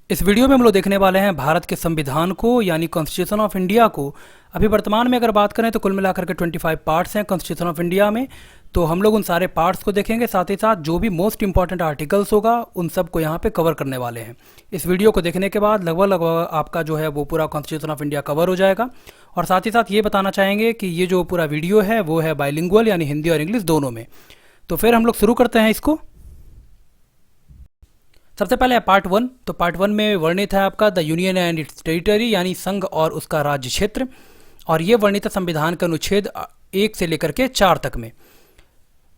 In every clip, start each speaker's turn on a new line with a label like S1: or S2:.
S1: इस वीडियो में हम लोग देखने वाले हैं भारत के संविधान को यानी कॉन्स्टिट्यूशन ऑफ इंडिया को। अभी वर्तमान में अगर बात करें तो कुल मिलाकर के 25 पार्ट्स हैं कॉन्स्टिट्यूशन ऑफ इंडिया में। तो हम लोग उन सारे पार्ट्स को देखेंगे, साथ ही साथ जो भी मोस्ट इंपॉर्टेंट आर्टिकल्स होगा उन सब को यहाँ पे कवर करने वाले हैं। इस वीडियो को देखने के बाद लगभग लगभग आपका जो है वो पूरा कॉन्स्टिट्यूशन ऑफ इंडिया कवर हो जाएगा। और साथ ही साथ ये बताना चाहेंगे कि ये जो पूरा वीडियो है वो है बाइलिंगुअल यानी हिंदी और इंग्लिश दोनों में। तो फिर हम लोग शुरू करते हैं इसको। सबसे पहले है पार्ट 1। तो पार्ट 1 में वर्णित है आपका the union and it's territory यानी संघ और उसका राज्य क्षेत्र। और ये वर्णित है संविधान के अनुच्छेद 1 से लेकर के 4 तक में।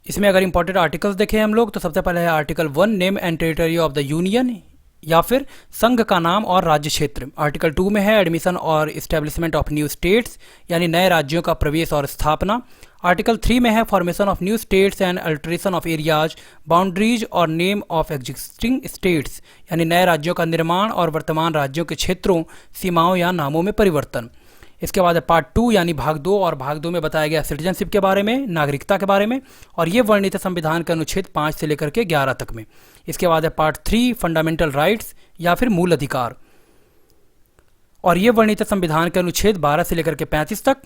S1: इसमें अगर इंपॉर्टेंट आर्टिकल्स देखें हम लोग तो सबसे पहले है article 1 name and territory of the union या फिर संघ का नाम और राज्य क्षेत्र। आर्टिकल 2 में है एडमिशन और इस्टेब्लिशमेंट ऑफ न्यू स्टेट्स यानी नए राज्यों का प्रवेश और स्थापना। आर्टिकल 3 में है formation of new states and alteration of areas boundaries और नेम ऑफ एग्जिस्टिंग स्टेट्स यानी नए राज्यों का निर्माण और वर्तमान राज्यों के क्षेत्रों, सीमाओं या नामों में परिवर्तन। इसके बाद है पार्ट 2 यानी भाग 2, और भाग 2 में बताया गया सिटीजनशिप के बारे में, नागरिकता के बारे में, और ये वर्णित है संविधान के अनुच्छेद 5 से लेकर के 11 तक में। इसके बाद है पार्ट 3 फंडामेंटल राइट्स या फिर मूल अधिकार, और ये वर्णित है संविधान के अनुच्छेद 12 से लेकर के 35 तक।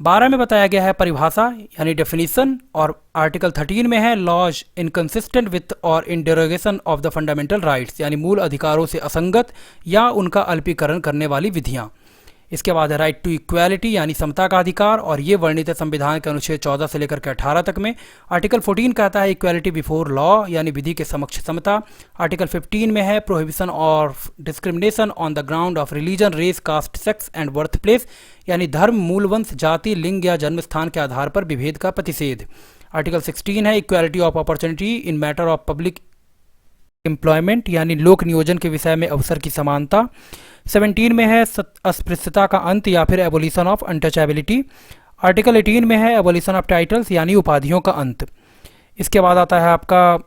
S1: 12 में बताया गया है परिभाषा यानी डेफिनेशन, और आर्टिकल 13 में है laws inconsistent with or in derogation of the fundamental rights यानी मूल अधिकारों से असंगत या उनका अल्पीकरण करने वाली विधियां। इसके बाद है राइट टू इक्वालिटी यानी समता का अधिकार, और ये वर्णित है संविधान के अनुच्छेद 14 से लेकर के 18 तक में। आर्टिकल 14 कहता है इक्वालिटी बिफोर लॉ यानी विधि के समक्ष समता। आर्टिकल 15 में है prohibition of discrimination on the ground of religion, race, caste, sex and birth place यानी धर्म, मूल वंश, जाति, लिंग या जन्म स्थान के आधार पर विभेद का प्रतिषेध। आर्टिकल 16 है equality of opportunity in matter of public employment यानी लोक नियोजन के विषय में अवसर की समानता। 17 में है अस्पृश्यता का अंत या फिर एबोलिशन ऑफ अनटचेबिलिटी। आर्टिकल 18 में है एबोलिशन ऑफ टाइटल्स यानी उपाधियों का अंत। इसके बाद आता है आपका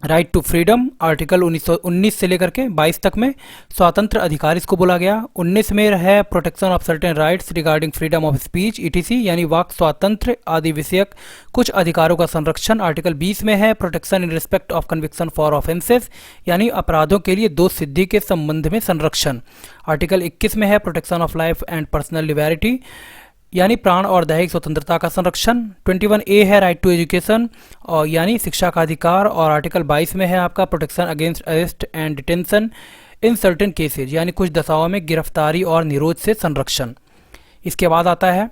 S1: राइट टू फ्रीडम। आर्टिकल 19 से लेकर के 22 तक में स्वतंत्र अधिकार इसको बोला गया। 19 में है protection of certain rights regarding freedom of speech etc यानी वाक स्वातंत्र आदि विषयक कुछ अधिकारों का संरक्षण। आर्टिकल 20 में है protection in respect of conviction for offences यानी अपराधों के लिए दोष सिद्धि के संबंध में संरक्षण। आर्टिकल 21 में है protection of life and personal liberty यानी प्राण और दैहिक स्वतंत्रता का संरक्षण। 21A है राइट टू एजुकेशन और यानी शिक्षा का अधिकार, और आर्टिकल 22 में है आपका protection against arrest and detention in certain cases यानी कुछ दशाओं में गिरफ्तारी और निरोध से संरक्षण। इसके बाद आता है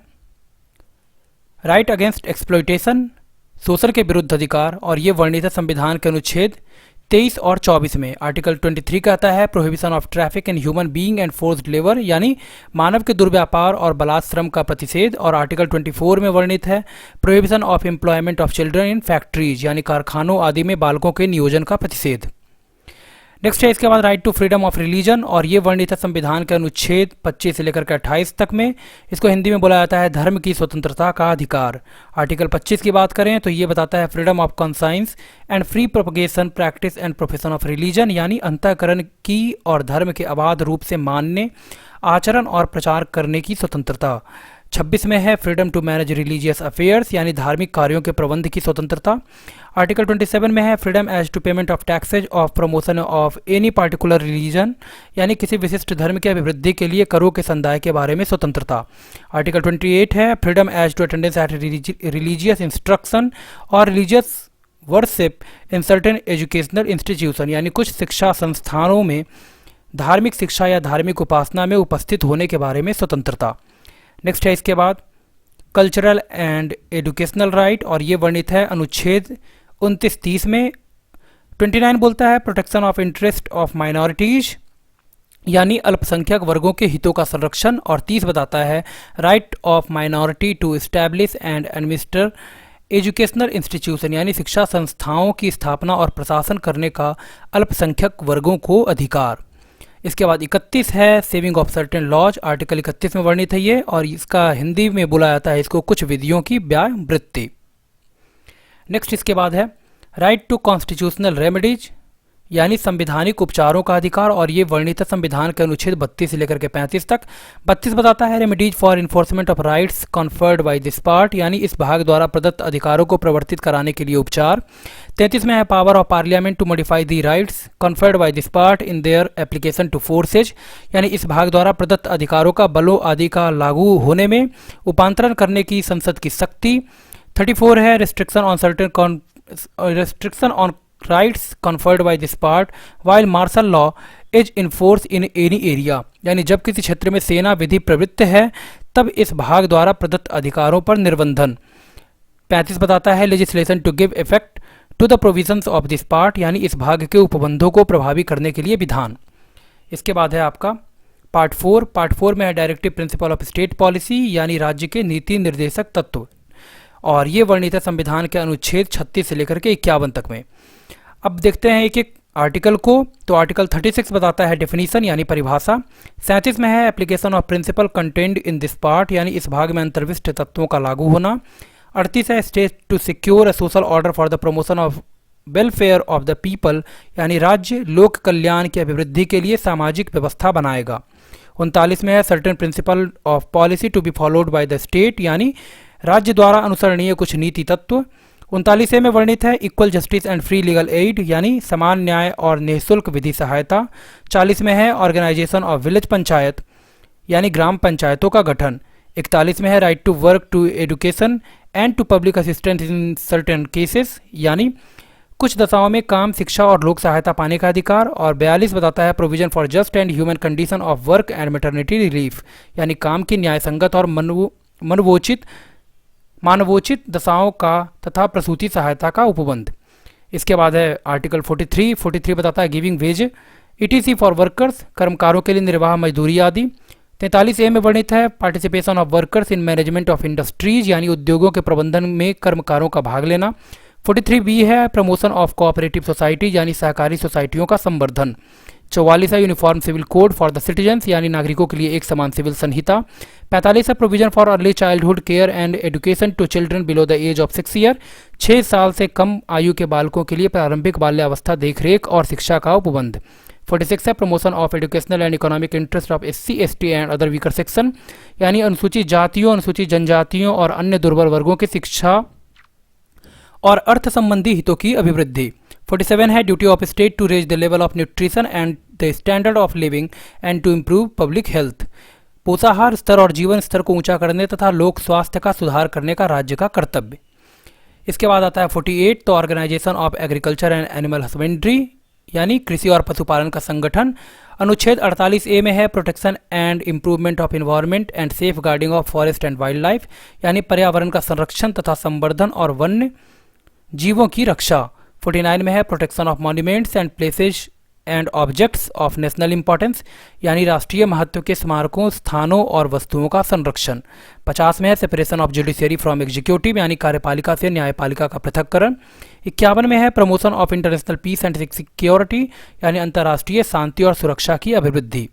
S1: राइट अगेंस्ट एक्सप्लॉयटेशन शोषण के विरुद्ध अधिकार, और ये वर्णित है संविधान के अनुच्छेद 23 और 24 में। आर्टिकल 23 कहता है prohibition of traffic in human being and forced labour यानी मानव के दुर्व्यापार और बलात्श्रम का प्रतिषेध, और आर्टिकल 24 में वर्णित है prohibition of employment of children in factories यानी कारखानों आदि में बालकों के नियोजन का प्रतिषेध। नेक्स्ट है इसके बाद right to freedom of religion, और ये वर्णित है संविधान के अनुच्छेद 25 से लेकर के 28 तक में। इसको हिंदी में बोला जाता है धर्म की स्वतंत्रता का अधिकार। आर्टिकल 25 की बात करें तो ये बताता है freedom of conscience and free propagation practice and profession of religion यानी अंतःकरण की और धर्म के अबाध रूप से मानने, आचरण और प्रचार करने की स्वतंत्रता। 26 में है freedom to manage religious affairs यानी धार्मिक कार्यों के प्रबंध की स्वतंत्रता। आर्टिकल 27 में है freedom as to payment of taxes of promotion of any particular religion यानी किसी विशिष्ट धर्म के अभिवृद्धि के लिए करों के संदाय के बारे में स्वतंत्रता। आर्टिकल 28 है freedom as to attendance at religious instruction or religious worship in certain educational institution यानी कुछ शिक्षा संस्थानों में धार्मिक शिक्षा या धार्मिक उपासना में उपस्थित होने के बारे में स्वतंत्रता। नेक्स्ट है इसके बाद कल्चरल एंड एजुकेशनल राइट, और ये वर्णित है अनुच्छेद 29-30 में। 29 बोलता है protection of interest of minorities यानी अल्पसंख्यक वर्गों के हितों का संरक्षण, और 30 बताता है right of minority to establish and administer educational institution यानी शिक्षा संस्थाओं की स्थापना और प्रशासन करने का अल्पसंख्यक वर्गों को अधिकार। इसके बाद 31 है saving of certain laws. Article 31 में वर्णित है ये, और इसका हिंदी में बोला जाता है इसको कुछ विधियों की व्यावृत्ति। नेक्स्ट इसके बाद है राइट टू कॉन्स्टिट्यूशनल रेमेडीज यानी संवैधानिक उपचारों का अधिकार, और ये वर्णित है संविधान के अनुच्छेद 32 से लेकर के 35 तक। 32 बताता है remedies for enforcement of rights conferred by this part, यानी इस भाग द्वारा प्रदत्त अधिकारों को प्रवर्तित कराने के लिए उपचार। 33 में है power of parliament to modify the rights conferred by this part in their application to forces, यानी इस भाग द्वारा प्रदत्त अधिकारों का बलों आदि का लागू होने में उपांतरण करने की संसद की शक्ति। 34 है restriction on rights conferred by this part while martial law is enforced in any area, यानी जब किसी क्षेत्र में सेना विधि प्रवृत्त है तब इस भाग द्वारा प्रदत्त अधिकारों पर निर्बंधन। 35 बताता है legislation to give effect to the provisions of this part, यानी इस भाग के उपबंधों को प्रभावी करने के लिए विधान। इसके बाद है आपका पार्ट 4 में है directive principle of state policy, यानी राज्य के नीति निर्देशक तत्व, और ये वर्णित है संविधान के अनुच्छेद 36 से लेकर के 51 तक में। अब देखते हैं एक एक आर्टिकल को। तो आर्टिकल 36 बताता है डेफिनीशन यानी परिभाषा। 37 में है application of principle content in this part, यानी इस भाग में अंतर्विष्ट तत्वों का लागू होना। 38 है state to secure a social order for the promotion of welfare of the people, यानी राज्य लोक कल्याण की अभिवृद्धि के लिए सामाजिक व्यवस्था बनाएगा। 39 में है certain principle of policy to be followed by the state, यानी राज्य द्वारा अनुसरणीय कुछ नीति तत्व। 39 में वर्णित है equal justice and free legal aid, यानी समान न्याय और निःशुल्क विधि सहायता। 40 में है ऑर्गेनाइजेशन ऑफ विलेज पंचायत, यानी ग्राम पंचायतों का गठन। 41 में है right to work to education and to public assistance in certain cases, यानी कुछ दशाओं में काम, शिक्षा और लोक सहायता पाने का अधिकार। और 42 बताता है provision for just and human condition of work and maternity relief, यानी काम की न्यायसंगत और मानवोचित दशाओं का तथा प्रसूति सहायता का उपबंध। इसके बाद है आर्टिकल 43 बताता है giving wage ETC for workers, कर्मकारों के लिए निर्वाह मजदूरी आदि। 43A में वर्णित है participation of workers in management of industries, यानी उद्योगों के प्रबंधन में कर्मकारों का भाग लेना। 43B है प्रमोशन ऑफ कोऑपरेटिव सोसाइटी, यानी सहकारी सोसाइटियों का संवर्धन। 44 है uniform civil code for the citizens, यानी नागरिकों के लिए एक समान सिविल संहिता। 45 है provision for early childhood care and education to children below the age of 6 year, 6 साल से कम आयु के बालकों के लिए प्रारंभिक बाल्यावस्था देखरेख और शिक्षा का उपबंध। 46 है promotion of educational and economic interest of SC ST and other weaker section, यानी अनुसूचित जातियों, अनुसूचित जनजातियों और अन्य दुर्बल वर्गों की शिक्षा और अर्थ संबंधी हितों की अभिवृद्धि। 47 है duty of state to raise the level of nutrition and the standard of living and to improve public health, पोषाहार स्तर और जीवन स्तर को ऊंचा करने तथा लोक स्वास्थ्य का सुधार करने का राज्य का कर्तव्य। इसके बाद आता है 48 तो organisation of agriculture and animal husbandry, यानी कृषि और पशुपालन का संगठन। अनुच्छेद 48A में है protection and improvement of environment and safeguarding of forest and wildlife, यानी पर्यावरण का संरक्षण तथा संवर्धन और वन्य जीवों की रक्षा। 49 में है protection of monuments and places and objects of national importance, यानी राष्ट्रीय महत्व के स्मारकों, स्थानों और वस्तुओं का संरक्षण। 50 में है separation of judiciary from executive, यानी कार्यपालिका से न्यायपालिका का पृथक्करण। 51 में है promotion of international peace and security, यानी अंतर्राष्ट्रीय शांति और सुरक्षा की अभिवृद्धि।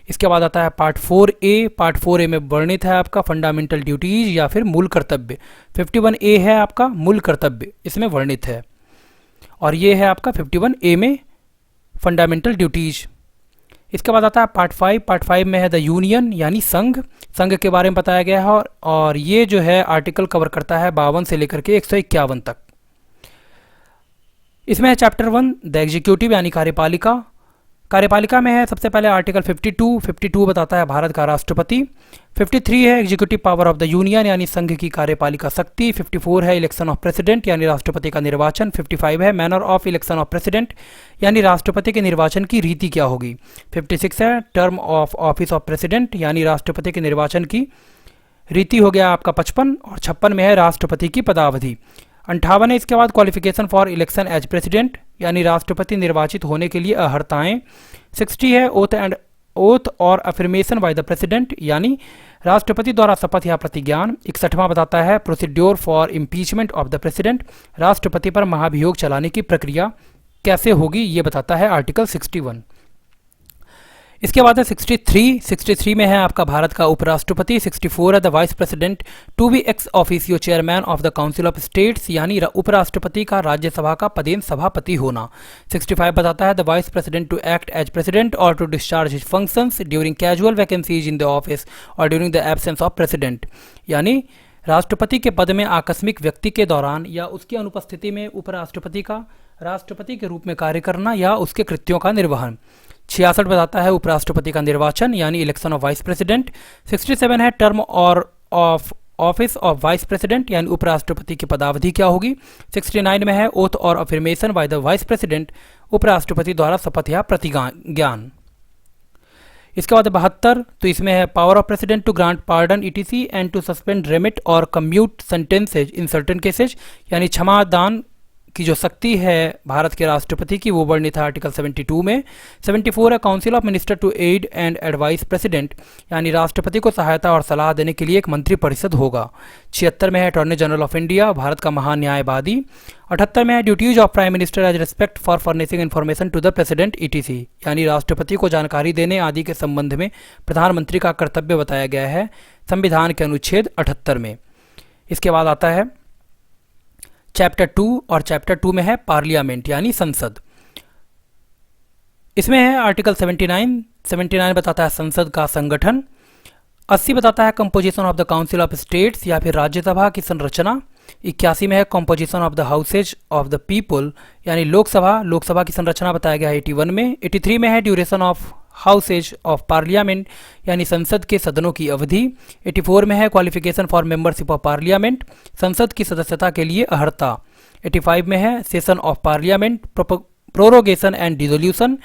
S1: इसके बाद आता है पार्ट 4A में वर्णित है आपका फंडामेंटल ड्यूटीज या फिर मूल कर्तव्य। 51A है आपका मूल कर्तव्य, इसमें वर्णित है, और ये है आपका 51A में फंडामेंटल ड्यूटीज। इसके बाद आता है पार्ट 5 में है द यूनियन, यानी संघ के बारे में बताया गया है, और ये जो है आर्टिकल कवर करता है 52 से लेकर के 151 तक। इसमें है चैप्टर 1 द एग्जीक्यूटिव, यानी कार्यपालिका में है सबसे पहले आर्टिकल 52 बताता है भारत का राष्ट्रपति। 53 है executive power of the union, यानी संघ की कार्यपालिका शक्ति। 54 है इलेक्शन ऑफ प्रेसिडेंट, यानी राष्ट्रपति का निर्वाचन। 55 है manner of election of president, यानी राष्ट्रपति के निर्वाचन की रीति क्या होगी। 56 है term of office of president, यानी राष्ट्रपति के निर्वाचन की रीति हो गया आपका 55, और 56 में है राष्ट्रपति की पदावधि। 58 है इसके बाद qualification for election as president, यानी राष्ट्रपति निर्वाचित होने के लिए अहर्ताएं। 60 है ओथ और अफर्मेशन बाय द प्रेसिडेंट, यानी राष्ट्रपति द्वारा शपथ या प्रतिज्ञान। 61वां बताता है procedure for impeachment of the president, राष्ट्रपति पर महाभियोग चलाने की प्रक्रिया कैसे होगी, ये बताता है आर्टिकल 61। इसके बाद है 63 में है आपका भारत का उपराष्ट्रपति। 64 है the vice president to be ex officio chairman of the council of states, यानी उपराष्ट्रपति का राज्यसभा का पदेन सभापति होना। 65 बताता है the vice president to act as president or to discharge his functions during casual vacancies in the office or during the absence of president, यानी राष्ट्रपति के पद में आकस्मिक व्यक्ति के दौरान या उसकी अनुपस्थिति में उपराष्ट्रपति का राष्ट्रपति के रूप में कार्य करना या उसके कृत्यों का निर्वहन। 66 बताता है उपराष्ट्रपति का निर्वाचन, यानी इलेक्शन ऑफ वाइस प्रेसिडेंट। 67 है टर्म और of office of vice president, यानी उपराष्ट्रपति की पदावधि क्या होगी। 69 में है ओथ और affirmation by the vice president, उपराष्ट्रपति द्वारा शपथ या प्रतिज्ञान। इसके बाद 72, तो इसमें है power of president to grant pardon etc and to suspend remit or commute sentences in certain cases, यानी क्षमा दान की जो शक्ति है भारत के राष्ट्रपति की वो वर्णित है आर्टिकल 72 में। 74 है council of minister to aid and advise president, यानी राष्ट्रपति को सहायता और सलाह देने के लिए एक मंत्री परिषद होगा। 76 में है अटॉर्नी जनरल ऑफ इंडिया, भारत का महान्यायवादी। 78 में है duties of prime minister as respect for furnishing information to the president ETC, यानी राष्ट्रपति को जानकारी देने आदि के संबंध में प्रधानमंत्री का कर्तव्य बताया गया है संविधान के अनुच्छेद 78 में। इसके बाद आता है चैप्टर 2, और चैप्टर 2 में है पार्लियामेंट यानी संसद। इसमें है आर्टिकल 79 बताता है संसद का संगठन। 80 बताता है composition of the council of states या फिर राज्यसभा की संरचना। 81 में है composition of the houses of the people, यानी लोकसभा की संरचना बताया गया है 81 में। 83 में है duration of houses of parliament, यानी संसद के सदनों की अवधि। 84 में है qualification for membership of parliament, संसद की सदस्यता के लिए अर्हता। 85 में है session of parliament, prorogation and dissolution,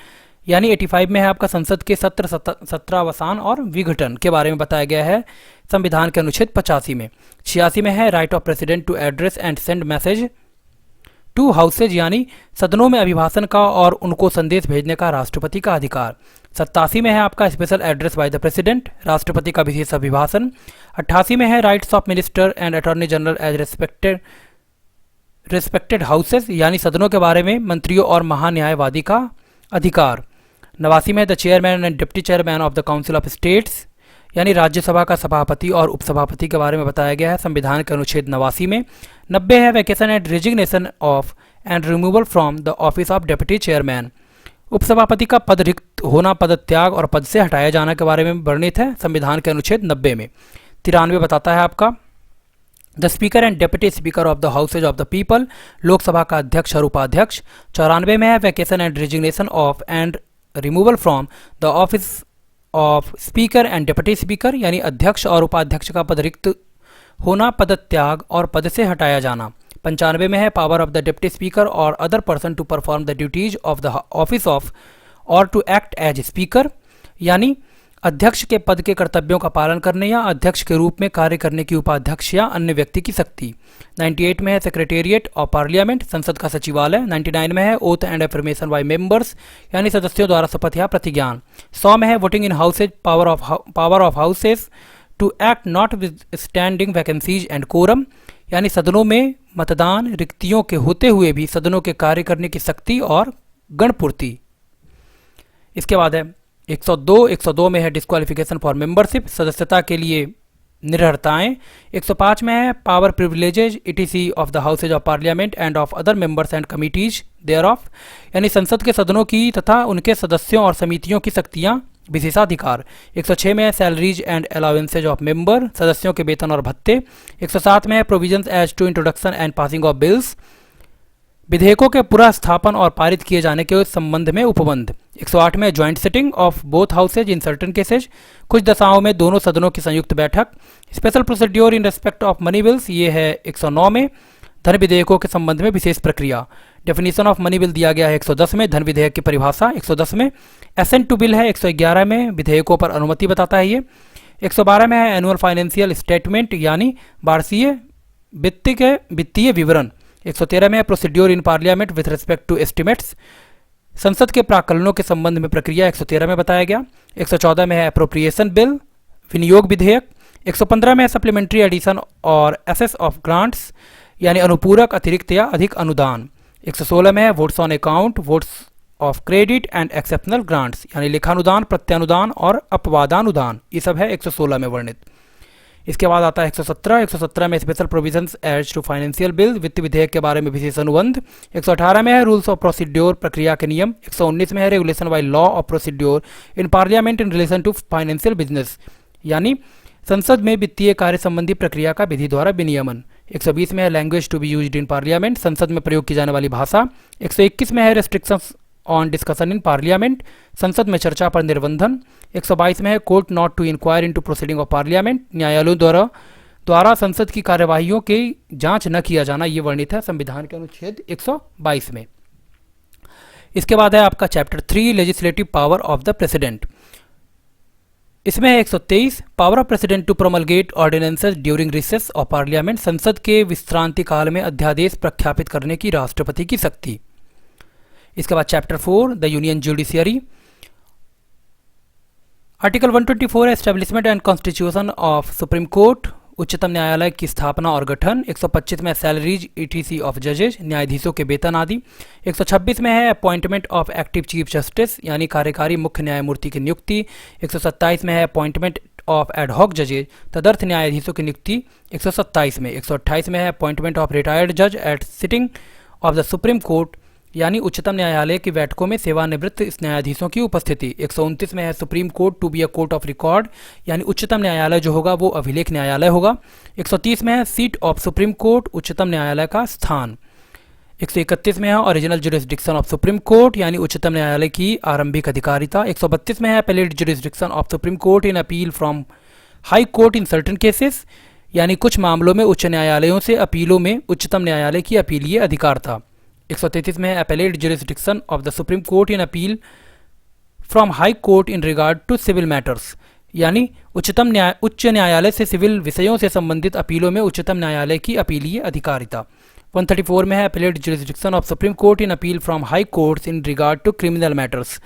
S1: यानी 85 में है आपका संसद के सत्रावसान और विघटन के बारे में बताया गया है संविधान के अनुच्छेद 85 में। 86 में है right of president to address and send message to houses, यानी सदनों में अभिभाषण का और उनको संदेश भेजने का राष्ट्रपति का अधिकार। 87 में है आपका special address by the president, राष्ट्रपति का विशेष अभिभाषण। 88 में है rights of minister and attorney general as respected houses, यानी सदनों के बारे में मंत्रियों और महान्यायवादी का अधिकार। 89 में the chairman and deputy chairman of the council of states, यानी राज्यसभा का सभापति और उपसभापति के बारे में बताया गया है संविधान के अनुच्छेद 89 में। 90 है vacation and resignation of and removal from the office of deputy chairman, उपसभापति का पद रिक्त होना, पद त्याग और पद से हटाया जाने के बारे में वर्णित है संविधान के अनुच्छेद 90 में। 93 बताता है आपका the speaker and deputy speaker of the houses of the people, Lok Sabha का अध्यक्ष और उपाध्यक्ष। 94 में है vacation and resignation of and removal from the office of speaker and deputy speaker, यानी अध्यक्ष और उपाध्यक्ष का पद रिक्त होना, पद त्याग और पद से हटाया जाना। 95 में है power of the deputy speaker or other person to perform the duties of the office of or to act as speaker, यानी अध्यक्ष के पद के कर्तव्यों का पालन करने या अध्यक्ष के रूप में कार्य करने की उपाध्यक्ष या अन्य व्यक्ति की शक्ति। 98 में है सेक्रेटेरिएट ऑफ पार्लियामेंट, संसद का सचिवालय। 99 में है oath and affirmation by members, यानी सदस्यों द्वारा शपथ या प्रतिज्ञान। 100 में है voting in houses, power of houses to act notwithstanding vacancies and quorum, यानी सदनों में मतदान रिक्तियों के होते हुए भी सदनों के कार्य करने की शक्ति और गणपूर्ति। इसके बाद है 102 में है डिस्क्वालिफिकेशन फॉर मेंबरशिप, सदस्यता के लिए निरर्हताएं। 105 में है power privileges etc of the houses of parliament and of other members and committees thereof, यानी संसद के सदनों की तथा उनके सदस्यों और समितियों की शक्तियां, विशेषाधिकार। 106 में है salaries and allowances of member, सदस्यों के वेतन और भत्ते। 107 में है provisions as to introduction and passing of bills, विधेयकों के पूरा स्थापन और पारित किए जाने के संबंध में उपबंध। 108 में joint sitting of both houses in certain cases, कुछ दशाओं में दोनों सदनों की संयुक्त बैठक। Special procedure in respect of money bills, ये है 109 में। धन विधेयकों के संबंध में विशेष प्रक्रिया। डेफिनेशन ऑफ मनी बिल दिया गया है 110 में, धन विधेयक की परिभाषा 110 में। एसेंट टू बिल है 111 में, विधेयकों पर अनुमति बताता है ये। 112 में है एनुअल फाइनेंशियल स्टेटमेंट, यानी वार्षिक वित्तीय विवरण। 113 में है procedure in parliament with respect to estimates, संसद के प्राक्कलनों के संबंध में प्रक्रिया 113 में बताया गया। 114 में है अप्रोप्रिएशन बिल, विनियोग विधेयक। 115 में है सप्लीमेंट्री एडिशन और एसेस ऑफ ग्रांट्स, यानी अनुपूरक अतिरिक्त या अधिक अनुदान। 116 में है votes on account, votes of credit and exceptional grants, यानी लेखानुदान, प्रत्यानुदान और अपवादानुदान, ये सब है 116 में वर्णित। इसके बाद आता है 117 में special provisions as to financial bill, वित्त विधेयक के बारे में विशेष अनुबंध। 118 में है रूल्स ऑफ प्रोसीड्योर, प्रक्रिया के नियम। 119 में है regulation by law of procedure in parliament in relation to financial business, यानी संसद में वित्तीय कार्य संबंधी प्रक्रिया का विधि द्वारा विनियमन। 120 में है language to be used in parliament, संसद में प्रयोग की जाने वाली भाषा। 121 में है restrictions on discussion in parliament, संसद में चर्चा पर निर्बंधन। 122 में है court not to inquire into proceeding of parliament, न्यायालयों द्वारा संसद की कार्यवाहियों की जांच न किया जाना, ये वर्णित है संविधान के अनुच्छेद 122 में। इसके बाद है आपका chapter 3 legislative power of the president. इसमें है 123 power of president to promulgate ordinances during recess of parliament, संसद के विश्रांति काल में अध्यादेश प्रख्यापित करने की राष्ट्रपति की शक्ति। इसके बाद chapter 4 the union judiciary. Article 124 establishment and constitution of supreme court, उच्चतम न्यायालय की स्थापना और गठन। 125 में सैलरीज ईटीसी ऑफ जजेज, न्यायाधीशों के वेतन आदि। 126 में है appointment of active chief justice, यानी कार्यकारी मुख्य न्यायमूर्ति की नियुक्ति। 127 में है अपॉइंटमेंट ऑफ एडहॉक जजेज, तदर्थ न्यायाधीशों की नियुक्ति 127 में। 128 में है अपॉइंटमेंट ऑफ रिटायर्ड जज at sitting of the supreme court, यानी उच्चतम न्यायालय की बैठकों में सेवानिवृत्त इस न्यायाधीशों की उपस्थिति। 129 में है supreme court to be a court of record, यानी उच्चतम न्यायालय जो होगा वो अभिलेख न्यायालय होगा। 130 में है सीट ऑफ सुप्रीम कोर्ट, उच्चतम न्यायालय का स्थान। 131 में है original jurisdiction of supreme court, यानी उच्चतम न्यायालय की आरंभिक अधिकारिता। 132 में है appellate jurisdiction of supreme court in appeal from high court in certain cases, यानी कुछ मामलों में उच्च न्यायालयों से अपीलों में उच्चतम न्यायालय की अपीलीय अधिकारता। 133 में है appellate jurisdiction of the supreme court in appeal from high court in regard to civil matters, यानी उच्च न्यायालय से सिविल विषयों से संबंधित अपीलों में उच्चतम न्यायालय की अपीलीय अधिकारिता। 134 में है appellate jurisdiction of supreme court in appeal from high courts in regard to criminal matters,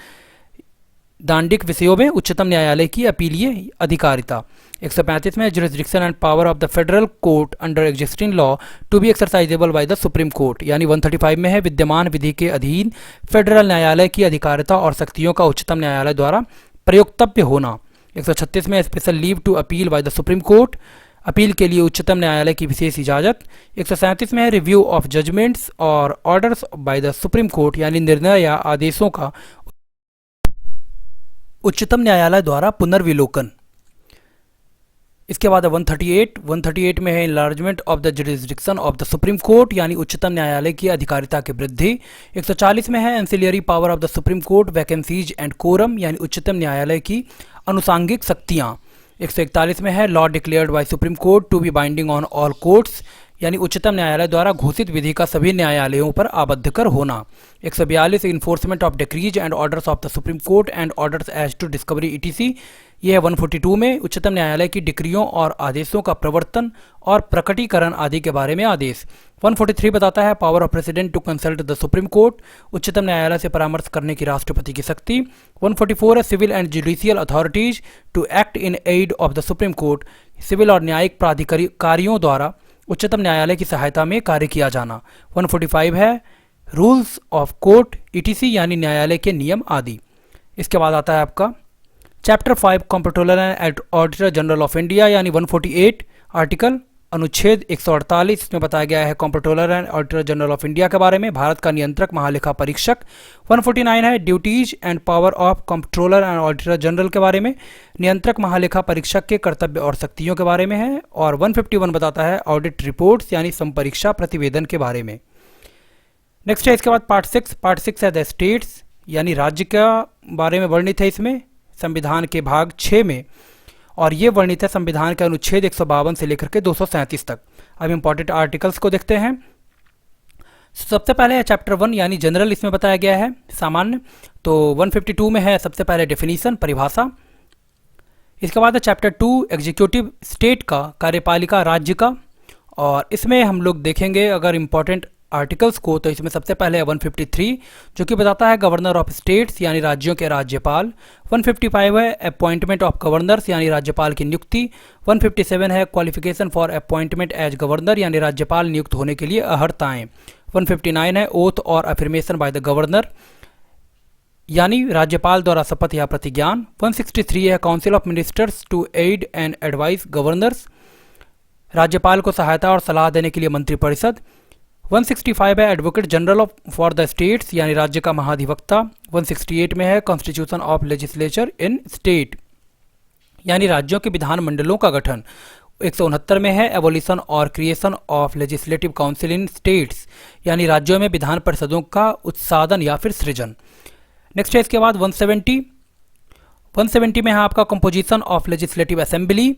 S1: दांडिक विषयों में उच्चतम न्यायालय की अपीलीय अधिकारिता। 135 में jurisdiction and power of the federal court under existing law to be exercisable by the supreme court, यानी 135 में है विद्यमान विधि के अधीन फेडरल न्यायालय की अधिकारिता और शक्तियों का उच्चतम न्यायालय द्वारा प्रयोक्तव्य होना। 136 में special leave to appeal by the supreme court, अपील के लिए उच्चतम न्यायालय की विशेष इजाजत। 137 में है रिव्यू ऑफ जजमेंट्स और orders bye the supreme court, यानी निर्णय या आदेशों का उच्चतम न्यायालय द्वारा पुनर्विलोकन। इसके बाद 138 में है enlargement of the jurisdiction of the supreme court, यानी उच्चतम न्यायालय की अधिकारिता की वृद्धि। 140 में है ancillary power of the supreme court, vacancies and quorum, यानी उच्चतम न्यायालय की अनुसांगिक शक्तियाँ। 141 में है law declared by supreme court to be binding on all courts, यानी उच्चतम न्यायालय द्वारा घोषित विधि का सभी न्यायालयों पर आबद्ध कर होना। 142 enforcement of decrees and orders of the supreme court and orders as to discovery etc, ये है 142 में उच्चतम न्यायालय की डिक्रियों और आदेशों का प्रवर्तन और प्रकटीकरण आदि के बारे में आदेश। 143 बताता है power of president to consult the supreme court, उच्चतम न्यायालय से परामर्श करने की राष्ट्रपति की शक्ति। 144 है civil and judicial authorities to act in aid of the supreme court, civil और न्यायिक प्राधिकारियों द्वारा उच्चतम न्यायालय की सहायता में कार्य किया जाना। 145 है रूल्स ऑफ कोर्ट ईटीसी, यानी न्यायालय के नियम आदि। इसके बाद आता है आपका chapter 5 comptroller and auditor general of India, यानी 148 आर्टिकल अनुच्छेद 148, इसमें बताया गया है comptroller and auditor general of India के बारे में, भारत का नियंत्रक महालेखा परीक्षक। 149 है duties and power of comptroller and auditor general के बारे में, नियंत्रक महालेखा परीक्षक के कर्तव्य और शक्तियों के बारे में है। और 151 बताता है ऑडिट रिपोर्ट्स, यानी संपरीक्षा प्रतिवेदन के बारे में। नेक्स्ट है इसके बाद पार्ट 6 है द स्टेट्स, यानी राज्य का बारे में वर्णित है इसमें संविधान के भाग 6 में, और ये वर्णित है संविधान के अनुच्छेद 152 से लेकर के 237 तक। अब इंपॉर्टेंट आर्टिकल्स को देखते हैं। सबसे पहले है चैप्टर 1, यानी जनरल, इसमें बताया गया है सामान्य। तो 152 में है सबसे पहले डेफिनीशन, परिभाषा। इसके बाद है चैप्टर 2 एग्जीक्यूटिव, स्टेट का, कार्यपालिका राज्य का, और इसमें हम लोग देखेंगे अगर इंपॉर्टेंट आर्टिकल्स को, तो इसमें सबसे पहले है 153 जो कि बताता है गवर्नर ऑफ स्टेट्स, यानी राज्यों के राज्यपाल। 155 है अपॉइंटमेंट ऑफ गवर्नर्स, यानी राज्यपाल की नियुक्ति। 157 है qualification for appointment as governor, यानी राज्यपाल नियुक्त होने के लिए अहर्ताएँ। 159 है ओथ और अफर्मेशन बाय द गवर्नर। यानी राज्यपाल द्वारा शपथ या प्रतिज्ञान। 163 है council of ministers to aid and advise governors, राज्यपाल को सहायता और सलाह देने के लिए मंत्रिपरिषद। 165 है advocate general of for the states, यानी राज्य का महाधिवक्ता। 168 में है constitution of legislature in state, यानी राज्यों के विधानमंडलों का गठन। 169 में है एवोल्यूशन और creation of legislative council in states, यानी राज्यों में विधान परिषदों का उत्सादन या फिर सृजन। नेक्स्ट है इसके बाद 170 में है आपका कंपोजिशन ऑफ लेजिस्लेटिव असेंबली,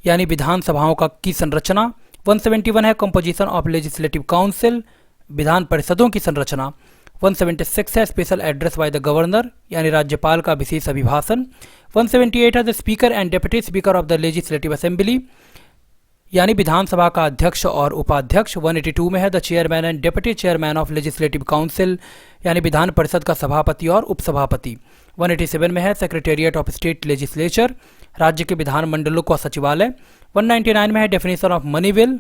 S1: यानी विधानसभाओं का की संरचना। 171 है कंपोजिशन ऑफ लेजिस्लेटिव काउंसिल, विधान परिषदों की संरचना। 176 है special address by the governor, यानी राज्यपाल का विशेष अभिभाषण। 178 है the speaker and deputy speaker of the legislative assembly, यानी विधानसभा का अध्यक्ष और उपाध्यक्ष। 182 में है the chairman and deputy chairman of legislative council, यानी विधान परिषद का सभापति और उपसभापति। 187 में है सेक्रेटेरिएट ऑफ स्टेट लेजिस्लेचर, राज्य के विधानमंडलों का सचिवालय। 199 में है डेफिनेशन ऑफ मनी बिल,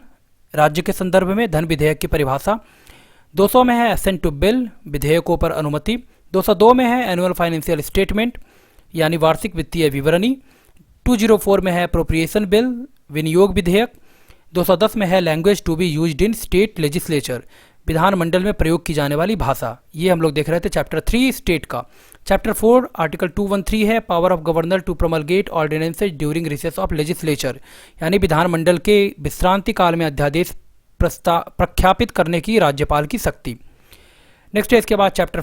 S1: राज्य के संदर्भ में धन विधेयक की परिभाषा। 200 में है असेंट टू बिल, विधेयकों पर अनुमति। 202 में है एनुअल फाइनेंशियल स्टेटमेंट, यानी वार्षिक वित्तीय विवरणी। 204 में है अप्रोप्रिएशन बिल, विनियोग विधेयक। 210 में है language to be used in state legislature, विधानमंडल में प्रयोग की जाने वाली भाषा। ये हम लोग देख रहे थे चैप्टर 3 स्टेट का। चैप्टर 4 आर्टिकल 213 है power of governor to promulgate ordinances during recess of legislature, यानी विधानमंडल के विश्रांति काल में अध्यादेश प्रख्यापित करने की राज्यपाल की शक्ति। नेक्स्ट है इसके बाद चैप्टर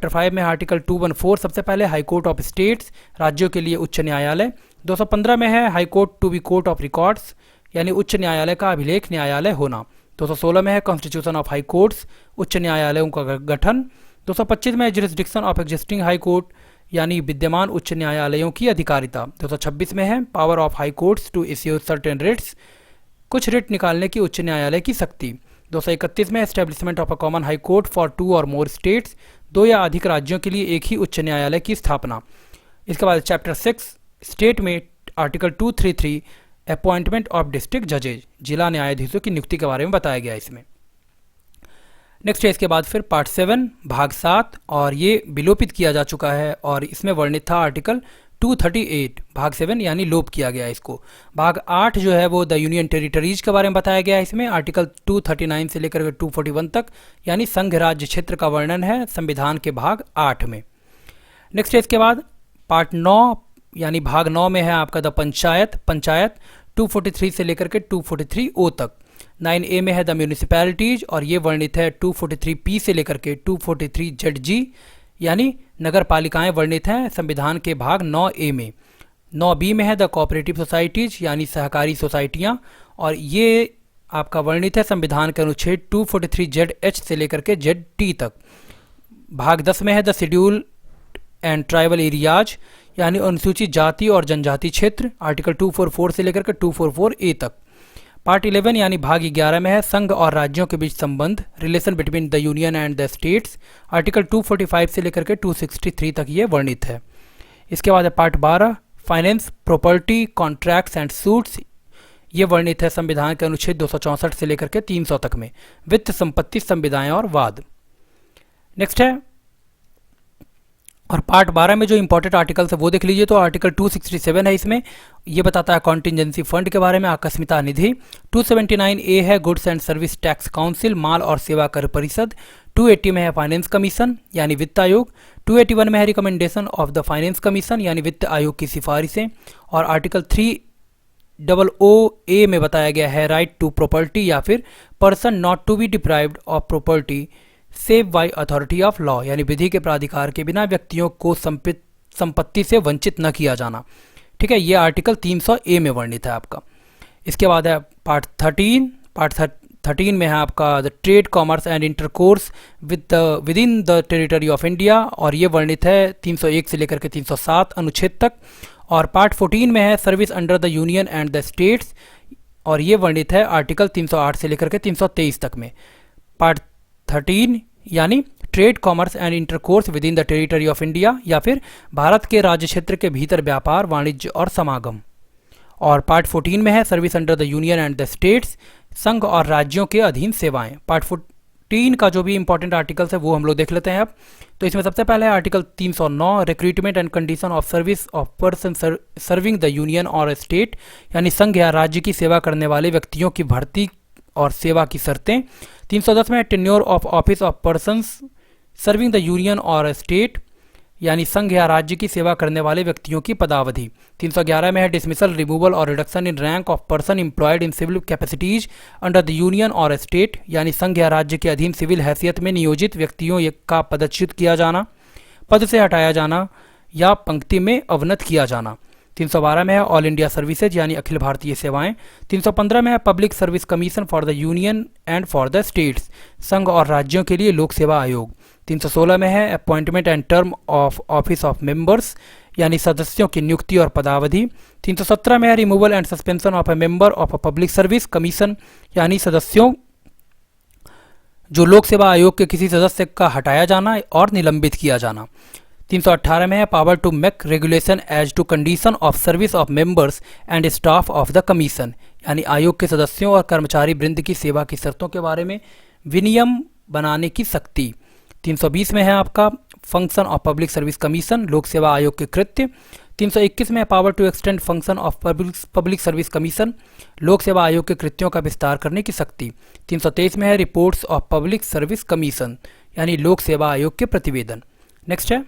S1: 5 में आर्टिकल 214 सबसे पहले हाईकोर्ट ऑफ स्टेट्स, राज्यों के लिए उच्च न्यायालय। 215 में है high court to be court of records, यानी उच्च न्यायालय का अभिलेख न्यायालय होना। 216 में है कॉन्स्टिट्यूशन ऑफ हाई कोर्ट्स, उच्च न्यायालयों का गठन। 225 में jurisdiction of existing high court, यानी विद्यमान उच्च न्यायालयों की अधिकारिता। 226 में है power of high courts to issue certain writs, कुछ रिट निकालने की उच्च न्यायालय की शक्ति। 231 में establishment of a common high court for 2 और मोर स्टेट्स, 2 या अधिक राज्यों के लिए एक ही उच्च न्यायालय की स्थापना। इसके बाद चैप्टर 6 स्टेट में आर्टिकल 233 अपॉइंटमेंट ऑफ डिस्ट्रिक्ट जजेज, जिला न्यायाधीशों की नियुक्ति के बारे में बताया गया इसमें। नेक्स्ट है इसके बाद फिर पार्ट 7 भाग 7, और ये विलोपित किया जा चुका है और इसमें वर्णित था आर्टिकल 238 भाग 7, यानी लोप किया गया इसको। भाग 8 जो है वो द यूनियन टेरिटरीज के बारे में बताया गया है इसमें, आर्टिकल 239 से लेकर 241 तक, यानी संघ राज्य क्षेत्र का वर्णन है संविधान के भाग 8 में। नेक्स्ट है इसके बाद पार्ट 9, यानी भाग 9 में है आपका द पंचायत 243 से लेकर के 243O तक। 9A में है द म्यूनिसिपैलिटीज, और ये वर्णित है 243P से लेकर के 243ZG, यानी नगर पालिकाएँ वर्णित हैं संविधान के भाग 9A में। 9B में है द कोऑपरेटिव सोसाइटीज, यानी सहकारी सोसाइटियाँ, और ये आपका वर्णित है संविधान के अनुच्छेद 243ZH से लेकर के ZT तक। भाग 10 में है the schedule and tribal areas, यानी अनुसूचित जाति और जनजाति क्षेत्र, आर्टिकल 244 से लेकर के 244A तक। पार्ट 11 यानी भाग 11 में है संघ और राज्यों के बीच संबंध, relation between the union and the states, article 245 से लेकर के 263 तक ये वर्णित है। इसके बाद है part 12 finance, property, contracts and suits, ये वर्णित है संविधान के अनुच्छेद 264 से लेकर के 300 तक में। वित्त, संपत्ति, संविदाएं और वाद। नेक्स्ट है और पार्ट 12 में जो इंपॉर्टेंट आर्टिकल्स है वो देख लीजिए। तो आर्टिकल 267 है इसमें, ये बताता है कॉन्टिजेंसी फंड के बारे में, आकस्मिकता निधि। 279A है goods and service tax council, माल और सेवा कर परिषद। 280 में है फाइनेंस कमीशन, यानी वित्त आयोग। 281 में है recommendation of the finance commission, यानी वित्त आयोग की सिफारिशें। और आर्टिकल 300A में बताया गया है राइट टू प्रॉपर्टी, या फिर person not to be deprived of property save by authority of law, यानी विधि के प्राधिकार के बिना व्यक्तियों को संपत्ति से वंचित न किया जाना। ठीक है, ये आर्टिकल 300A में वर्णित है आपका। इसके बाद है पार्ट 13 में है आपका the trade, commerce and intercourse with in the territory of India, और ये वर्णित है 301 से लेकर के 307 अनुच्छेद तक। और पार्ट 14 में है service under the union and the states, और ये वर्णित है आर्टिकल 308 से लेकर के 323 तक में। पार्ट 13 यानी trade, commerce and intercourse with in the territory of India, या फिर भारत के राज्य क्षेत्र के भीतर व्यापार, वाणिज्य और समागम। और पार्ट 14 में है service under the union and the states, संघ और राज्यों के अधीन सेवाएं। पार्ट 14 का जो भी इंपॉर्टेंट आर्टिकल्स है वो हम लोग देख लेते हैं अब। तो इसमें सबसे पहले है article 309, recruitment and condition of service of person serving the union और स्टेट, यानी संघ या राज्य की सेवा करने वाले व्यक्तियों की भर्ती और सेवा की शर्तें। 310 में tenure of office of persons serving the union और स्टेट, यानी संघ या राज्य की सेवा करने वाले व्यक्तियों की पदावधि। 311 में है डिसमिसल, रिमूवल और reduction in rank of person employed in civil capacities under the union और स्टेट, यानी संघ या राज्य के अधीन सिविल हैसियत में नियोजित व्यक्तियों का पदच्युत किया जाना, पद से हटाया जाना या पंक्ति में अवनत किया जाना। 312 में है ऑल इंडिया सर्विसेज, यानी अखिल भारतीय सेवाएं। 315 में है public service commission for the union and for the states, संघ और राज्यों के लिए लोक सेवा आयोग। 316 में है appointment and term of office of members, यानी सदस्यों की नियुक्ति और पदावधि। 317 में है removal and suspension of A member of a public service commission, यानी सदस्यों जो लोक सेवा आयोग के किसी सदस्य का हटाया जाना और निलंबित किया जाना। 318 में है power to make regulation as to condition of service of members and staff of the commission, यानी आयोग के सदस्यों और कर्मचारी वृंद की सेवा की शर्तों के बारे में विनियम बनाने की शक्ति। 320 में है आपका function of public service commission, लोक सेवा आयोग के कृत्य। 321 में है power to extend function of public service commission, लोक सेवा आयोग के कृत्यों का विस्तार करने की शक्ति। 323 में है reports of public service commission, यानी लोक सेवा आयोग के प्रतिवेदन। नेक्स्ट है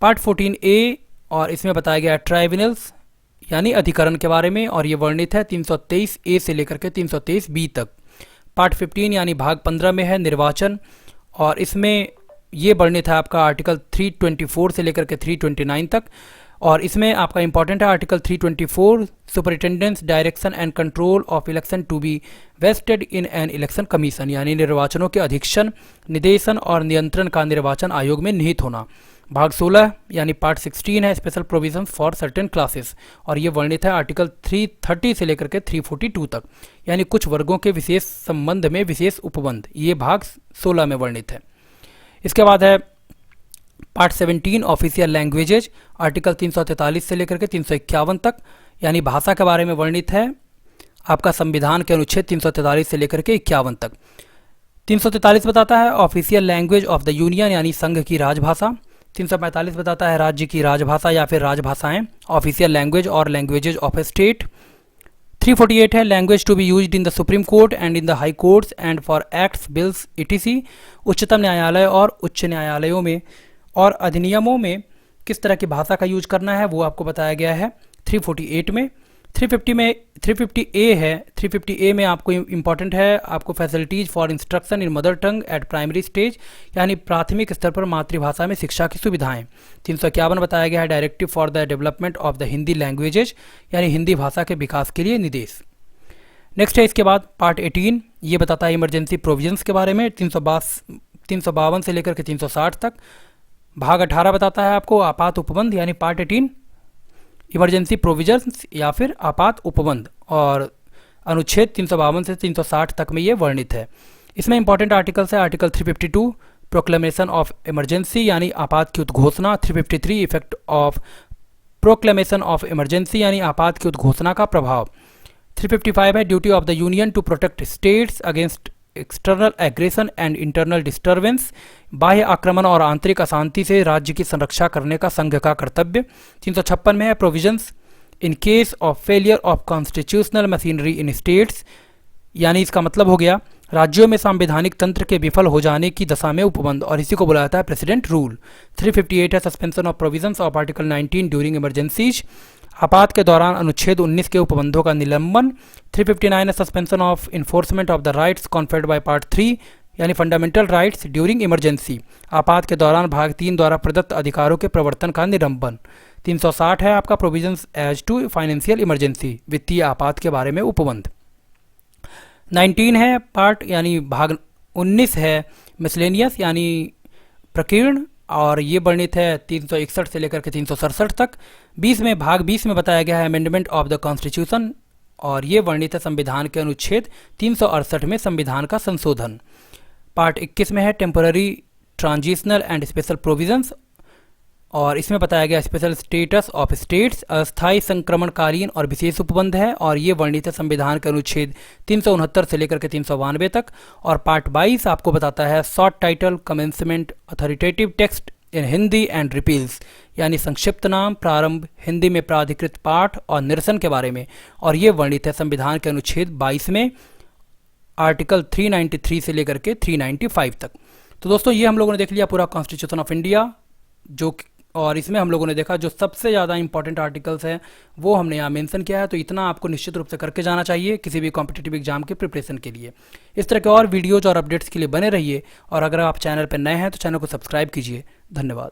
S1: पार्ट 14A, और इसमें बताया गया ट्राइब्यूनल्स यानी अधिकरण के बारे में, और ये वर्णित है 323A से लेकर के 323B तक। पार्ट 15 यानी भाग 15 में है निर्वाचन, और इसमें ये वर्णित है आपका आर्टिकल 324 से लेकर के 329 तक, और इसमें आपका इंपॉर्टेंट है article 324 superintendence direction and control of election to be vested in an election commission, यानी निर्वाचनों के अधीक्षण, निदेशन और नियंत्रण का निर्वाचन आयोग में निहित होना। भाग 16 यानी पार्ट 16 है special provisions for certain classes, और ये वर्णित है आर्टिकल 330 से लेकर के 342 तक, यानी कुछ वर्गों के विशेष संबंध में विशेष उपबंध, ये भाग 16 में वर्णित है। इसके बाद है पार्ट 17 ऑफिशियल लैंग्वेजेज, आर्टिकल 343 से लेकर के 351 तक, यानी भाषा के बारे में वर्णित है आपका संविधान के अनुच्छेद 343 से लेकर के 51 तक। 343 बताता है official language of the union, यानी संघ की राजभाषा। 345 बताता है राज्य की राजभाषा या फिर राजभाषाएं, ऑफिशियल लैंग्वेज और लैंग्वेजेज ऑफ ए स्टेट। 348 है language to be used in the supreme court and in the high courts and for acts bills etc, उच्चतम न्यायालय और उच्च न्यायालयों में और अधिनियमों में किस तरह की भाषा का यूज करना है वो आपको बताया गया है 348 में। 350A है, 350A में आपको इम्पॉर्टेंट है आपको facilities for instruction in mother tongue eight primary stage, यानी प्राथमिक स्तर पर मातृभाषा में शिक्षा की सुविधाएं। 351 बताया गया है directive for the development of the Hindi languages, यानी हिंदी भाषा के विकास के लिए निर्देश। नेक्स्ट है इसके बाद पार्ट 18, ये बताता है इमरजेंसी प्रोविजंस के बारे में 352 से लेकर के 360 तक। भाग 18 बताता है आपको आपात उपबंध, यानी पार्ट 18 इमरजेंसी प्रोविजंस या फिर आपात उपबंध, और अनुच्छेद 352 से 360 तक में ये वर्णित है। इसमें इंपॉर्टेंट आर्टिकल्स है आर्टिकल 352 प्रोक्लेमेशन ऑफ इमरजेंसी, यानी आपात की उद्घोषणा। 353 effect of proclamation of emergency, यानी आपात की उद्घोषणा का प्रभाव। 355 है duty of the union to protect states against external aggression and internal disturbance, बाह्य आक्रमण और आंतरिक अशांति से राज्य की संरक्षा करने का संघ का कर्तव्य। 356 में है provisions in case of failure of constitutional machinery in states, यानी इसका मतलब हो गया राज्यों में संवैधानिक तंत्र के विफल हो जाने की दशा में उपबंध, और इसी को बुलाया जाता है प्रेसिडेंट रूल। 358 है suspension of provisions of article 19 during emergencies, आपात के दौरान अनुच्छेद 19 के उपबंधों का निलंबन। 359 है suspension of enforcement of the rights conferred by part 3, यानी फंडामेंटल राइट्स ड्यूरिंग इमरजेंसी, आपात के दौरान भाग 3 द्वारा प्रदत्त अधिकारों के प्रवर्तन का निलंबन। 360 है आपका provisions as to financial emergency, वित्तीय आपात के बारे में उपबंध। 19 है पार्ट यानी भाग 19 है मिसलेनियस यानी प्रकीर्ण, और ये वर्णित है 361 से लेकर के 367 तक। 20 में भाग 20 में बताया गया है अमेंडमेंट ऑफ द कॉन्स्टिट्यूशन, और ये वर्णित है संविधान के अनुच्छेद 368 में संविधान का और इसमें बताया गया स्पेशल स्टेटस ऑफ स्टेट्स अस्थायी संक्रमणकालीन और विशेष उपबंध है, और ये वर्णित है संविधान के अनुच्छेद 369 से लेकर के 392 तक। और पार्ट 22 आपको बताता है short title commencement authoritative text in Hindi and repeals, यानी संक्षिप्त नाम प्रारंभ हिंदी में प्राधिकृत पाठ और निरसन के बारे में, और ये वर्णित है संविधान के अनुच्छेद 22 में आर्टिकल 393 से लेकर के 395 तक। तो दोस्तों ये हम लोगों ने देख लिया पूरा कॉन्स्टिट्यूशन ऑफ इंडिया, और इसमें हम लोगों ने देखा जो सबसे ज़्यादा इंपॉर्टेंट आर्टिकल्स हैं वो हमने यहाँ मेंशन किया है। तो इतना आपको निश्चित रूप से करके जाना चाहिए किसी भी कॉम्पिटिटिव एग्जाम के प्रिपरेशन के लिए। इस तरह के और वीडियोज़ और अपडेट्स के लिए बने रहिए, और अगर आप चैनल पर नए हैं तो चैनल को सब्सक्राइब कीजिए। धन्यवाद।